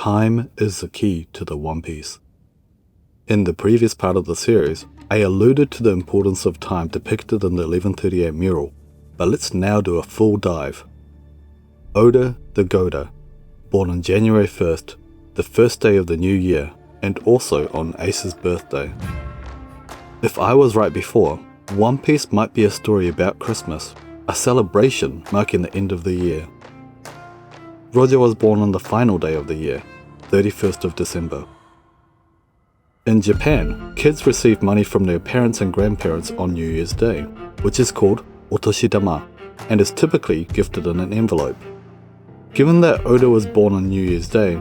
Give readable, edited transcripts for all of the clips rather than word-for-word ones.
Time is the key to the One Piece. In the previous part of the series, I alluded to the importance of time depicted in the 1138 mural, but let's now do a full dive. Oda the Goda, born on January 1st, the first day of the new year, and also on Ace's birthday. If I was right before, One Piece might be a story about Christmas, a celebration marking the end of the year. Roger was born on the final day of the year, 31st of December. In Japan, kids receive money from their parents and grandparents on New Year's Day, which is called otoshidama, and is typically gifted in an envelope. Given that Oda was born on New Year's Day,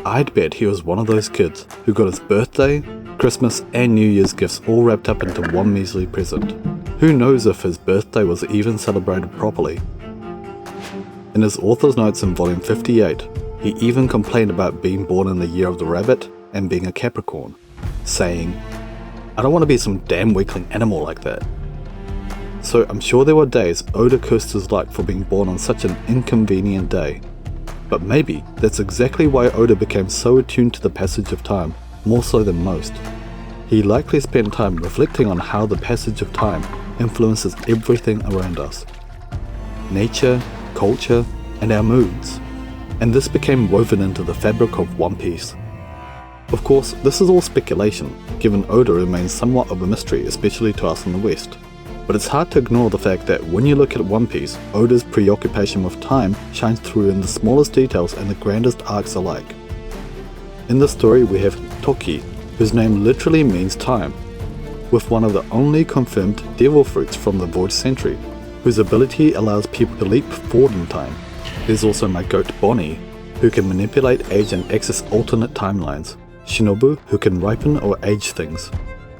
I'd bet he was one of those kids who got his birthday, Christmas and New Year's gifts all wrapped up into one measly present. Who knows if his birthday was even celebrated properly. In his author's notes in volume 58, he even complained about being born in the year of the rabbit and being a Capricorn, saying, "I don't want to be some damn weakling animal like that." So I'm sure there were days Oda cursed his luck for being born on such an inconvenient day. But maybe that's exactly why Oda became so attuned to the passage of time, more so than most. He likely spent time reflecting on how the passage of time influences everything around us. Nature, culture, and our moods. And this became woven into the fabric of One Piece. Of course, this is all speculation, given Oda remains somewhat of a mystery, especially to us in the West. But it's hard to ignore the fact that when you look at One Piece, Oda's preoccupation with time shines through in the smallest details and the grandest arcs alike. In the story we have Toki, whose name literally means time, with one of the only confirmed devil fruits from the Void Century, whose ability allows people to leap forward in time. There's also my goat Bonnie, who can manipulate age and access alternate timelines, Shinobu, who can ripen or age things,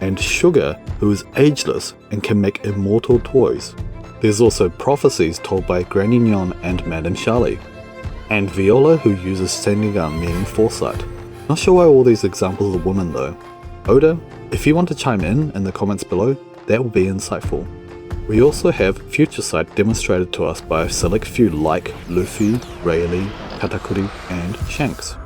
and Sugar, who is ageless and can make immortal toys. There's also prophecies told by Granny Nyon and Madame Charlie, and Viola, who uses Sennigan, meaning foresight. Not sure why all these examples are women though. Oda, if you want to chime in the comments below, that would be insightful. We also have future sight demonstrated to us by a select few like Luffy, Rayleigh, Katakuri, and Shanks.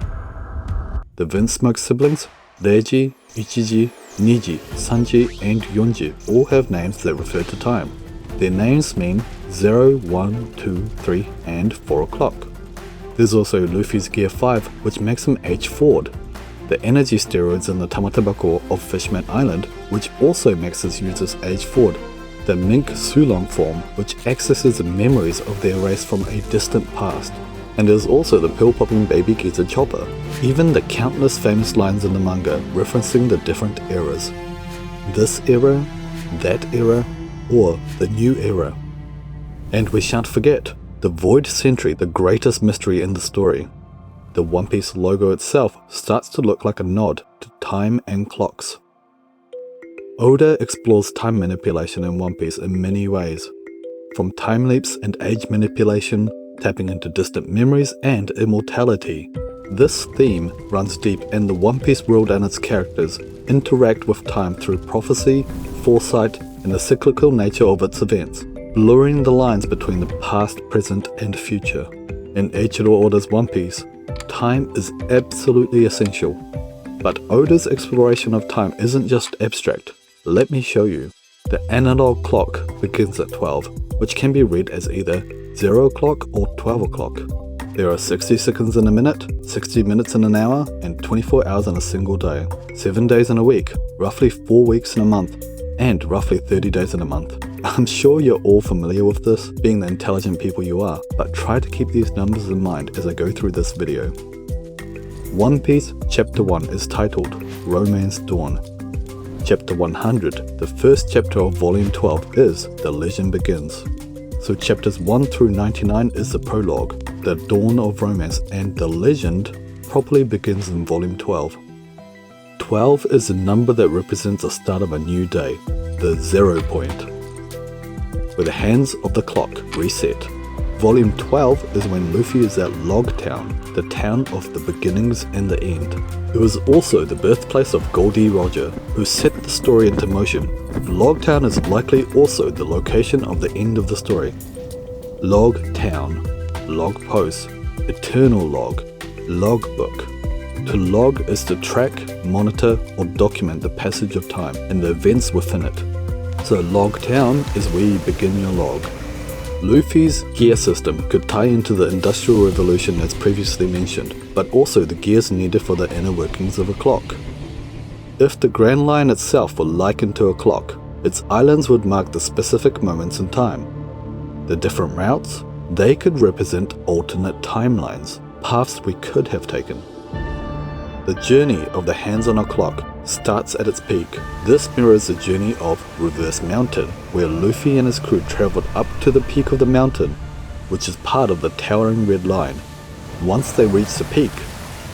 The Vinsmoke siblings, Reiji, Ichiji, Niji, Sanji, and Yonji all have names that refer to time. Their names mean 0, 1, 2, 3, and 4 o'clock. There's also Luffy's Gear 5, which makes him age forward. The energy steroids in the Tamatabako of Fishman Island, which also makes his users age forward. The Mink Sulong form, which accesses the memories of their race from a distant past. And there's also the pill-popping baby Giza Chopper. Even the countless famous lines in the manga referencing the different eras. This era, that era, or the new era. And we shan't forget, the Void Century, the greatest mystery in the story. The One Piece logo itself starts to look like a nod to time and clocks. Oda explores time manipulation in One Piece in many ways, from time leaps and age manipulation, tapping into distant memories and immortality. This theme runs deep, and the One Piece world and its characters interact with time through prophecy, foresight, and the cyclical nature of its events, blurring the lines between the past, present, and future. In Eiichiro Oda's One Piece, time is absolutely essential. But Oda's exploration of time isn't just abstract. Let me show you. The analog clock begins at 12, which can be read as either 0 o'clock or 12 o'clock. There are 60 seconds in a minute, 60 minutes in an hour, and 24 hours in a single day. 7 days in a week, roughly 4 weeks in a month, and roughly 30 days in a month. I'm sure you're all familiar with this, being the intelligent people you are, but try to keep these numbers in mind as I go through this video. One Piece Chapter 1 is titled Romance Dawn. Chapter 100, the first chapter of Volume 12, is The Legend Begins. So chapters 1 through 99 is the prologue, the dawn of romance, and the legend properly begins in Volume 12. 12 is the number that represents the start of a new day, the 0 point, where the hands of the clock reset. Volume 12 is when Luffy is at Log Town, the town of the beginnings and the end. It was also the birthplace of Goldie Roger, who set the story into motion. Log Town is likely also the location of the end of the story. Log Town, Log Post, Eternal Log, Logbook. To log is to track, monitor, or document the passage of time and the events within it. So log town is where you begin your log. Luffy's gear system could tie into the Industrial Revolution as previously mentioned, but also the gears needed for the inner workings of a clock. If the Grand Line itself were likened to a clock, its islands would mark the specific moments in time. The different routes, they could represent alternate timelines, paths we could have taken. The journey of the hands on a clock starts at its peak. This mirrors the journey of Reverse Mountain, where Luffy and his crew travelled up to the peak of the mountain, which is part of the towering red line. Once they reached the peak,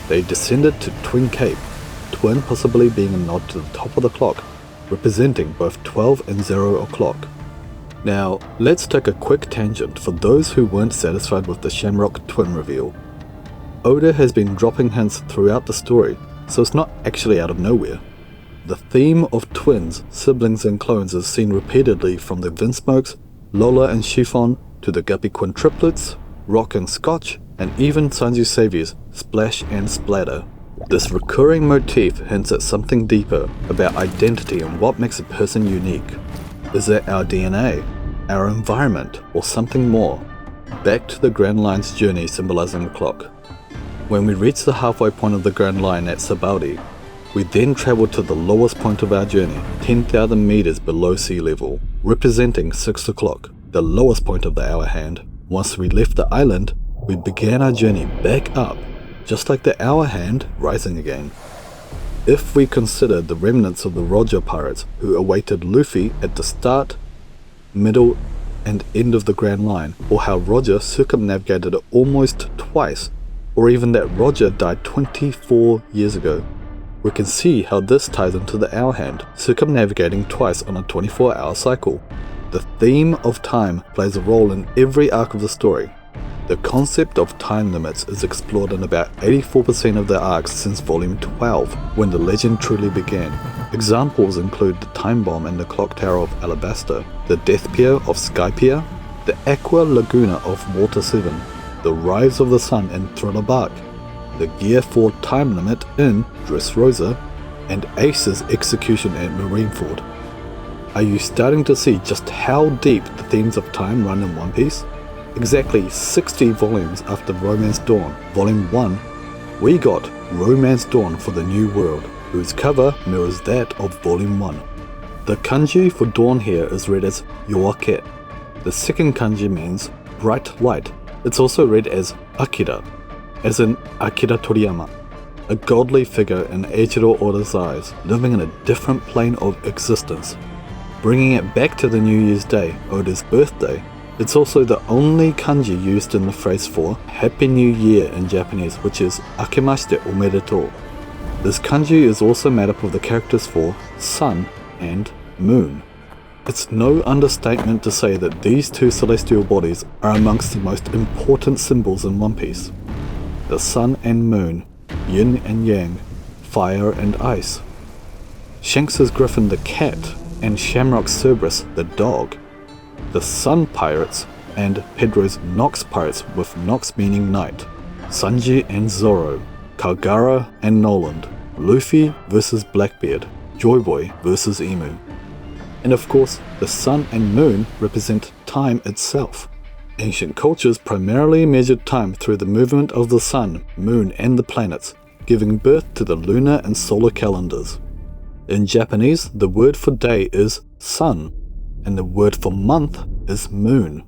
they descended to Twin Cape, twin possibly being a nod to the top of the clock, representing both 12 and 0 o'clock. Now, let's take a quick tangent for those who weren't satisfied with the Shamrock twin reveal. Oda has been dropping hints throughout the story, so it's not actually out of nowhere. The theme of twins, siblings and clones is seen repeatedly from the Vinsmokes, Lola and Chiffon, to the Guppy quintuplets, Rock and Scotch, and even Sanji Saviour's Splash and Splatter. This recurring motif hints at something deeper about identity and what makes a person unique. Is it our DNA, our environment, or something more? Back to the Grand Line's journey symbolizing the clock. When we reach the halfway point of the Grand Line at Sabaody, we then travel to the lowest point of our journey, 10,000 meters below sea level, representing 6 o'clock, the lowest point of the hour hand. Once we left the island, we began our journey back up, just like the hour hand rising again. If we consider the remnants of the Roger pirates who awaited Luffy at the start, middle, and end of the Grand Line, or how Roger circumnavigated it almost twice, or even that Roger died 24 years ago, we can see how this ties into the hour hand, circumnavigating twice on a 24-hour cycle. The theme of time plays a role in every arc of the story. The concept of time limits is explored in about 84% of the arcs since volume 12, when the legend truly began. Examples include the Time Bomb and the Clock Tower of Alabasta, the Death Pier of Skypiea, the Aqua Laguna of Water 7, the Rise of the Sun in Thriller Bark, the Gear 4 time limit in Dressrosa, and Ace's execution at Marineford. Are you starting to see just how deep the themes of time run in One Piece? Exactly 60 volumes after Romance Dawn, Volume 1, we got Romance Dawn for the New World, whose cover mirrors that of Volume 1. The kanji for dawn here is read as Yoake. The second kanji means bright light. It's also read as Akira, as in Akira Toriyama, a godly figure in Eiichiro Oda's eyes, living in a different plane of existence. Bringing it back to the New Year's Day, Oda's birthday, it's also the only kanji used in the phrase for Happy New Year in Japanese, which is Akemashite omedetou. This kanji is also made up of the characters for sun and moon. It's no understatement to say that these two celestial bodies are amongst the most important symbols in One Piece. The sun and moon, yin and yang, fire and ice. Shanks' griffin the cat, and Shamrock's Cerberus the dog. The Sun Pirates, and Pedro's Nox Pirates with Nox meaning night. Sanji and Zoro, Kagara and Noland, Luffy versus Blackbeard, Joyboy versus Emu. And of course, the sun and moon represent time itself. Ancient cultures primarily measured time through the movement of the sun, moon, and the planets, giving birth to the lunar and solar calendars. In Japanese, the word for day is sun, and the word for month is moon.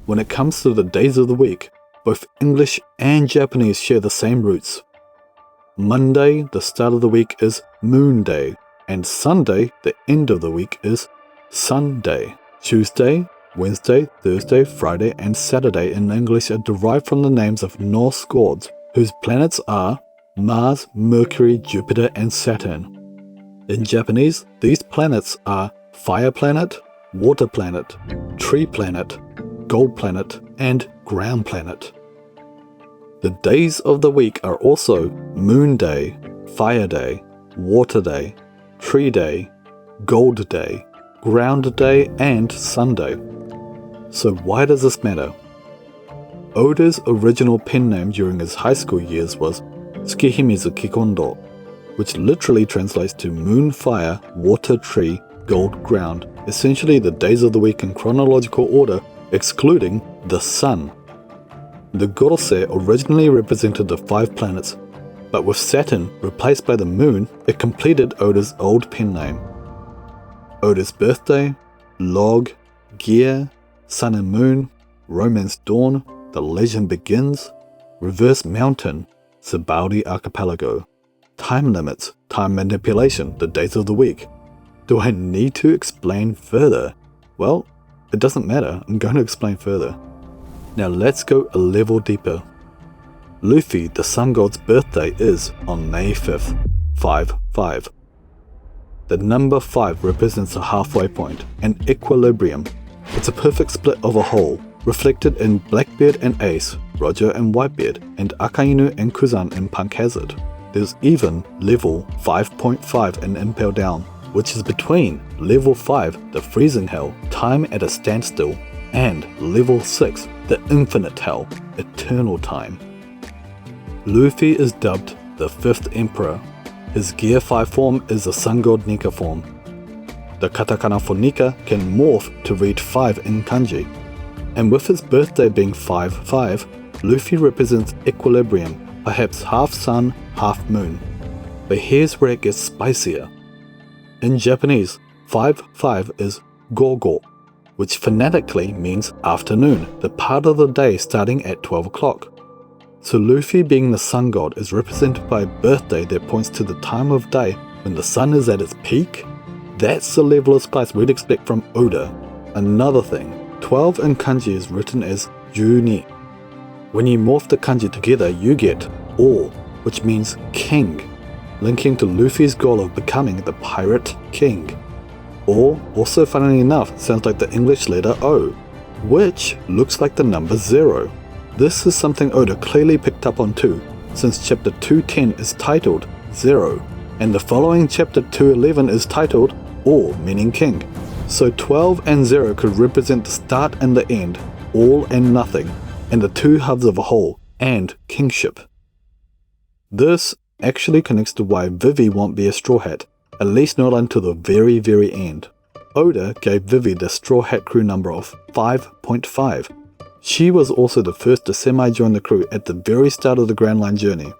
When it comes to the days of the week, both English and Japanese share the same roots. Monday, the start of the week, is Moon Day, and Sunday, the end of the week, is Sunday. Tuesday, Wednesday, Thursday, Friday, and Saturday in English are derived from the names of Norse gods, whose planets are Mars, Mercury, Jupiter, and Saturn. In Japanese, these planets are Fire Planet, Water Planet, Tree Planet, Gold Planet, and Ground Planet. The days of the week are also Moon Day, Fire Day, Water Day, Tree Day, Gold Day, Ground Day, and Sunday. So why does this matter? Oda's original pen name during his high school years was Tsukihimizu Kikondo, which literally translates to moon, fire, water, tree, gold, ground, essentially the days of the week in chronological order, excluding the sun. The Gorosei originally represented the 5 planets, but with Saturn replaced by the moon, it completed Oda's old pen name. Oda's birthday, log, gear, sun and moon, romance dawn, the legend begins, reverse mountain, Sabaudi archipelago, time limits, time manipulation, the days of the week. Do I need to explain further? Well, it doesn't matter, I'm going to explain further. Now let's go a level deeper. Luffy, the sun god's birthday is on May 5th, 5-5. The number 5 represents a halfway point, an equilibrium. It's a perfect split of a whole, reflected in Blackbeard and Ace, Roger and Whitebeard, and Akainu and Kuzan in Punk Hazard. There's even level 5.5 in Impel Down, which is between level 5, the freezing hell, time at a standstill, and level 6, the infinite hell, eternal time. Luffy is dubbed the 5th Emperor. His Gear 5 form is the Sun God Nika form. The katakana for Nika can morph to read 5 in kanji. And with his birthday being 5-5, Luffy represents equilibrium, perhaps half sun, half moon. But here's where it gets spicier. In Japanese, 5-5 is gogo, which phonetically means afternoon, the part of the day starting at 12 o'clock. So Luffy, being the sun god, is represented by a birthday that points to the time of day when the sun is at its peak. That's the level of spice we'd expect from Oda. Another thing, 12 in kanji is written as Juni. When you morph the kanji together, you get O, which means king, linking to Luffy's goal of becoming the pirate king. Or, also funnily enough, sounds like the English letter O, which looks like the number 0. This is something Oda clearly picked up on too, since chapter 210 is titled 0, and the following chapter 211 is titled O, meaning king. So 12 and 0 could represent the start and the end, all and nothing, and the two halves of a whole, and kingship. This actually connects to why Vivi won't be a Straw Hat, at least not until the very end. Oda gave Vivi the Straw Hat crew number of 5.5. She was also the first to semi-join the crew at the very start of the Grand Line journey.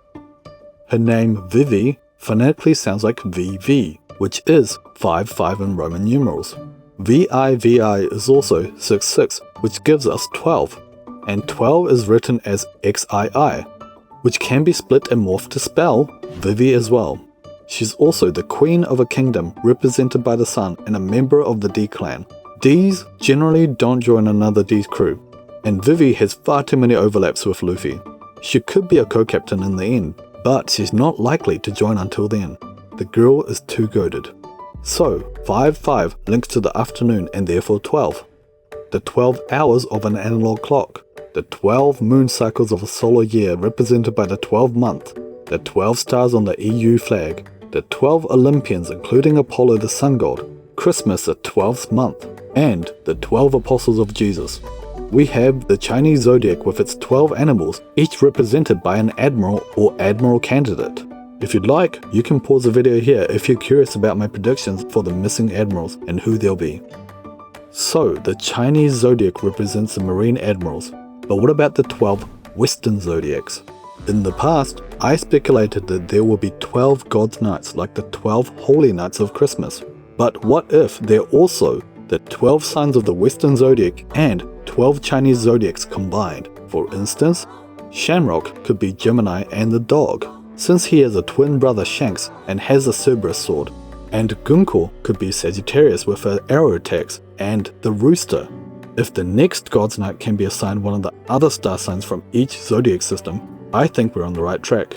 Her name Vivi phonetically sounds like VV, which is 5-5 in Roman numerals. VIVI is also 6-6, which gives us 12, and 12 is written as XII, which can be split and morphed to spell Vivi as well. She's also the queen of a kingdom represented by the sun and a member of the D clan. Ds generally don't join another D's crew, and Vivi has far too many overlaps with Luffy. She could be a co-captain in the end, but she's not likely to join until then. The girl is too goated. So 5-5 links to the afternoon and therefore 12. The 12 hours of an analog clock. The 12 moon cycles of a solar year represented by the 12th month. The 12 stars on the EU flag. The 12 Olympians including Apollo the sun god. Christmas the 12th month. And the 12 apostles of Jesus. We have the Chinese zodiac with its 12 animals, each represented by an admiral or admiral candidate. If you'd like, you can pause the video here if you're curious about my predictions for the missing admirals and who they'll be. So, the Chinese zodiac represents the marine admirals, but what about the 12 Western zodiacs? In the past, I speculated that there will be 12 God's nights like the 12 holy nights of Christmas. But what if they're also the 12 signs of the Western zodiac and 12 Chinese zodiacs combined? For instance, Shamrock could be Gemini and the dog, since he has a twin brother Shanks and has a Cerberus sword, and Gunko could be Sagittarius with her arrow attacks and the rooster. If the next God's Night can be assigned one of the other star signs from each zodiac system, I think we're on the right track.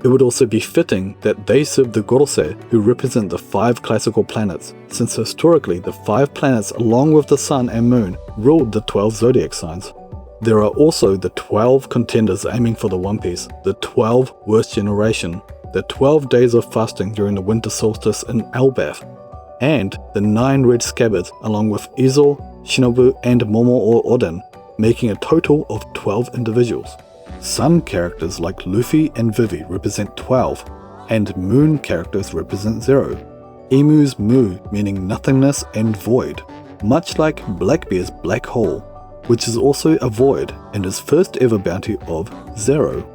It would also be fitting that they serve the Gorosei, who represent the 5 classical planets, since historically the 5 planets along with the sun and moon ruled the 12 zodiac signs. There are also the 12 contenders aiming for the One Piece, the 12 Worst Generation, the 12 days of fasting during the winter solstice in Elbaf, and the 9 red scabbards along with Izo, Shinobu and Momo or Oden, making a total of 12 individuals. Sun characters like Luffy and Vivi represent 12, and Moon characters represent 0. Emu's Mu meaning nothingness and void, much like Blackbeard's black hole, which is also a void and his first ever bounty of 0.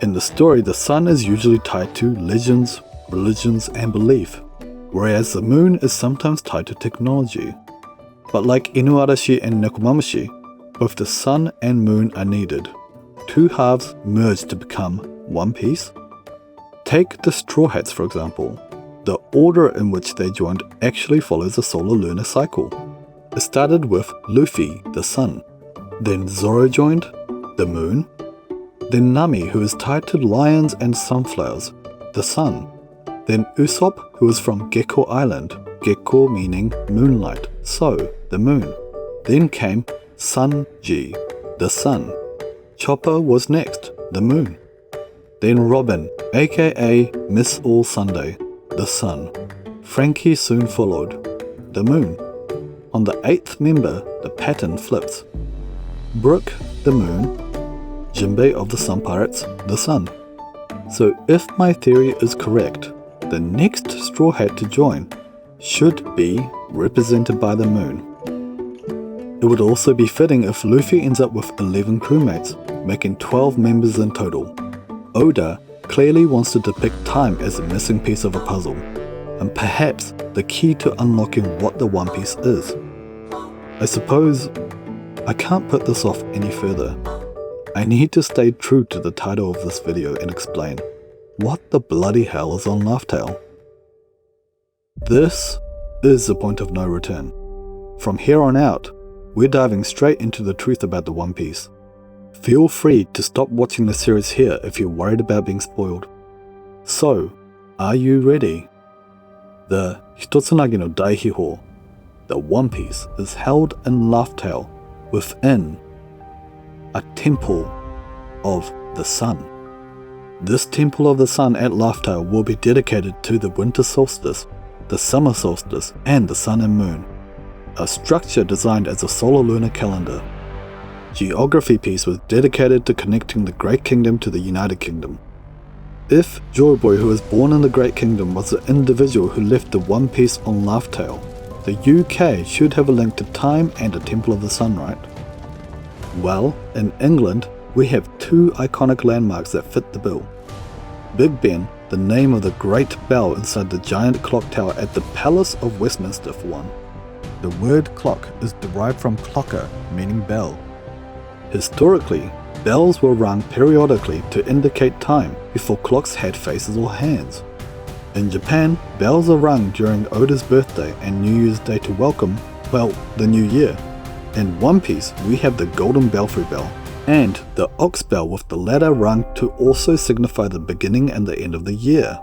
In the story, the sun is usually tied to legends, religions, and belief, whereas the moon is sometimes tied to technology. But like Inuarashi and Nekomamushi, both the sun and moon are needed. Two halves merge to become one piece. Take the Straw Hats for example. The order in which they joined actually follows the solar-lunar cycle. It started with Luffy, the sun. Then Zoro joined, the moon. Then Nami, who is tied to lions and sunflowers, the sun. Then Usopp, who is from Gecko Island, Gecko meaning moonlight, so the moon. Then came Sanji, the sun. Chopper was next, the moon. Then Robin, aka Miss All Sunday, the sun. Frankie soon followed, the moon. On the 8th member, the pattern flips. Brook, the moon. Jinbei of the Sun Pirates, the sun. So if my theory is correct, the next Straw Hat to join should be represented by the moon. It would also be fitting if Luffy ends up with 11 crewmates, making 12 members in total. Oda clearly wants to depict time as a missing piece of a puzzle, and perhaps the key to unlocking what the One Piece is. I suppose I can't put this off any further. I need to stay true to the title of this video and explain what the bloody hell is on Laugh Tale. This is the point of no return. From here on out, we're diving straight into the truth about the One Piece. Feel free to stop watching the series here if you're worried about being spoiled. So, are you ready? The Hitotsunagi no Daihiho, the One Piece, is held in Laugh Tale within a temple of the sun. This temple of the sun at Laugh Tale will be dedicated to the winter solstice, the summer solstice, and the sun and moon. A structure designed as a solar-lunar calendar. Geography piece was dedicated to connecting the Great Kingdom to the United Kingdom. If Joyboy, who was born in the Great Kingdom, was the individual who left the One Piece on Laugh Tale, the UK should have a link to time and a Temple of the Sun, right? Well, in England, we have two iconic landmarks that fit the bill. Big Ben, the name of the great bell inside the giant clock tower at the Palace of Westminster for one. The word clock is derived from clocker, meaning bell. Historically, bells were rung periodically to indicate time before clocks had faces or hands. In Japan, bells are rung during Oda's birthday and New Year's Day to welcome, well, the new year. In One Piece, we have the Golden Belfry Bell and the Ox Bell, with the latter rung to also signify the beginning and the end of the year.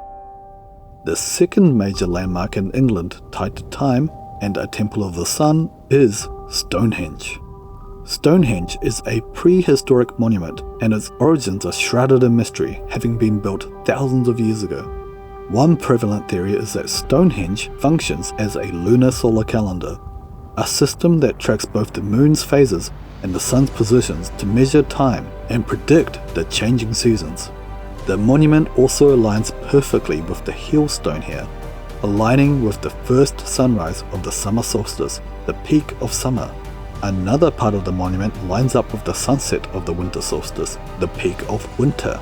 The second major landmark in England tied to time and a Temple of the Sun is Stonehenge. Stonehenge is a prehistoric monument and its origins are shrouded in mystery, having been built thousands of years ago. One prevalent theory is that Stonehenge functions as a lunar solar calendar, a system that tracks both the moon's phases and the sun's positions to measure time and predict the changing seasons. The monument also aligns perfectly with the heel stone here, aligning with the first sunrise of the summer solstice, the peak of summer. Another part of the monument lines up with the sunset of the winter solstice, the peak of winter.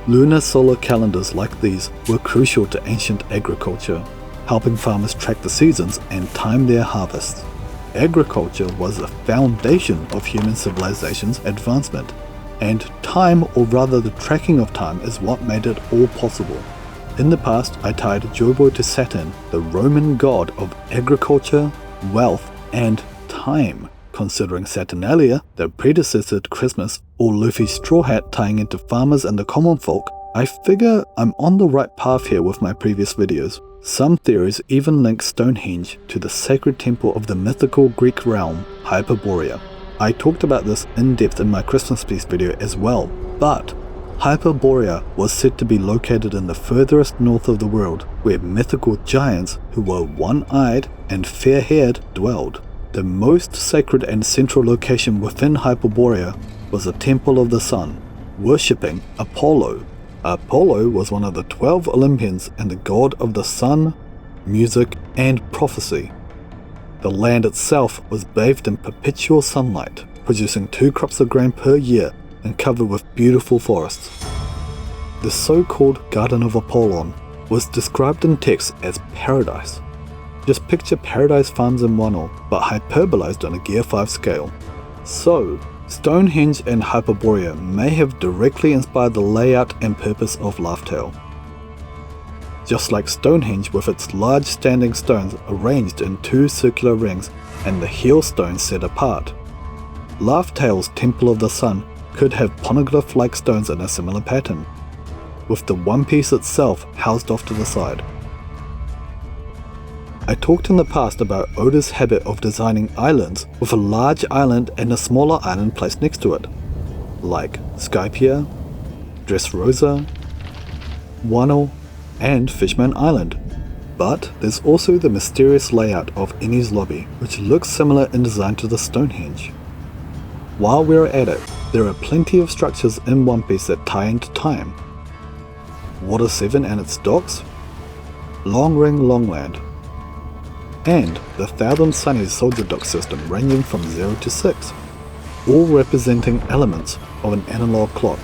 Lunar solar calendars like these were crucial to ancient agriculture, helping farmers track the seasons and time their harvests. Agriculture was the foundation of human civilization's advancement, and time, or rather the tracking of time, is what made it all possible. In the past, I tied Joyboy to Saturn, the Roman god of agriculture, wealth, and time, considering Saturnalia, the predecessor to Christmas, or Luffy's straw hat tying into farmers and the common folk. I figure I'm on the right path here with my previous videos. Some theories even link Stonehenge to the sacred temple of the mythical Greek realm, Hyperborea. I talked about this in depth in my Christmas piece video as well, but Hyperborea was said to be located in the furthest north of the world, where mythical giants who were one-eyed and fair-haired dwelled. The most sacred and central location within Hyperborea was the Temple of the Sun, worshipping Apollo. Apollo was one of the 12 Olympians and the god of the sun, music, and prophecy. The land itself was bathed in perpetual sunlight, producing 2 crops of grain per year and covered with beautiful forests. The so-called Garden of Apollon was described in text as paradise. Just picture paradise farms in Wano, but hyperbolized on a Gear 5 scale. So, Stonehenge and Hyperborea may have directly inspired the layout and purpose of Laugh Tale. Just like Stonehenge with its large standing stones arranged in 2 circular rings and the heel stones set apart, Laugh Tale's Temple of the Sun could have poneglyph-like stones in a similar pattern, with the One Piece itself housed off to the side. I talked in the past about Oda's habit of designing islands with a large island and a smaller island placed next to it, like Skypiea, Dressrosa, Wano, and Fishman Island. But there's also the mysterious layout of Enies Lobby, which looks similar in design to the Stonehenge. While we're at it, there are plenty of structures in One Piece that tie into time. Water 7 and its docks, Long Ring Longland, and the Thousand Sunnies soldier dock system ranging from 0 to 6, all representing elements of an analog clock.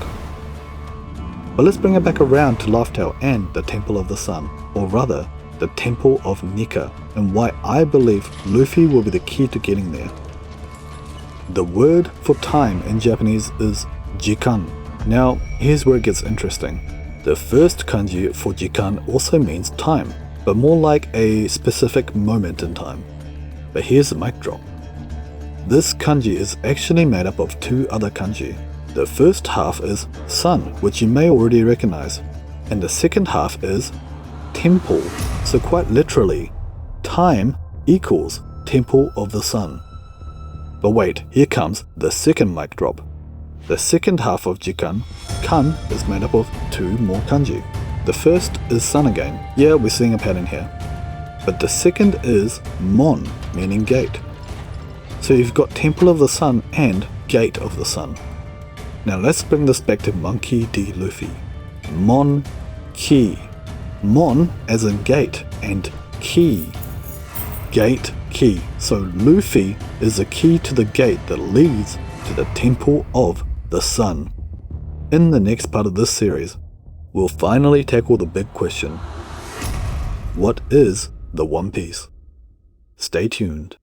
But let's bring it back around to Laugh Tale and the Temple of the Sun, or rather, the Temple of Nika, and why I believe Luffy will be the key to getting there. The word for time in Japanese is jikan. Now, here's where it gets interesting. The first kanji for jikan also means time, but more like a specific moment in time. But here's the mic drop. This kanji is actually made up of 2 other kanji. The first half is sun, which you may already recognize, and the second half is temple, so quite literally, time equals Temple of the Sun. But wait, here comes the second mic drop. The second half of jikan, kan, is made up of 2 more kanji. The first is sun again. Yeah, we're seeing a pattern here. But the second is mon, meaning gate. So you've got Temple of the Sun and Gate of the Sun. Now let's bring this back to Monkey D. Luffy. Mon, ki. Mon as in gate, and ki. Gate, key. So Luffy is the key to the gate that leads to the Temple of the Sun. In the next part of this series, we'll finally tackle the big question. What is the One Piece? Stay tuned.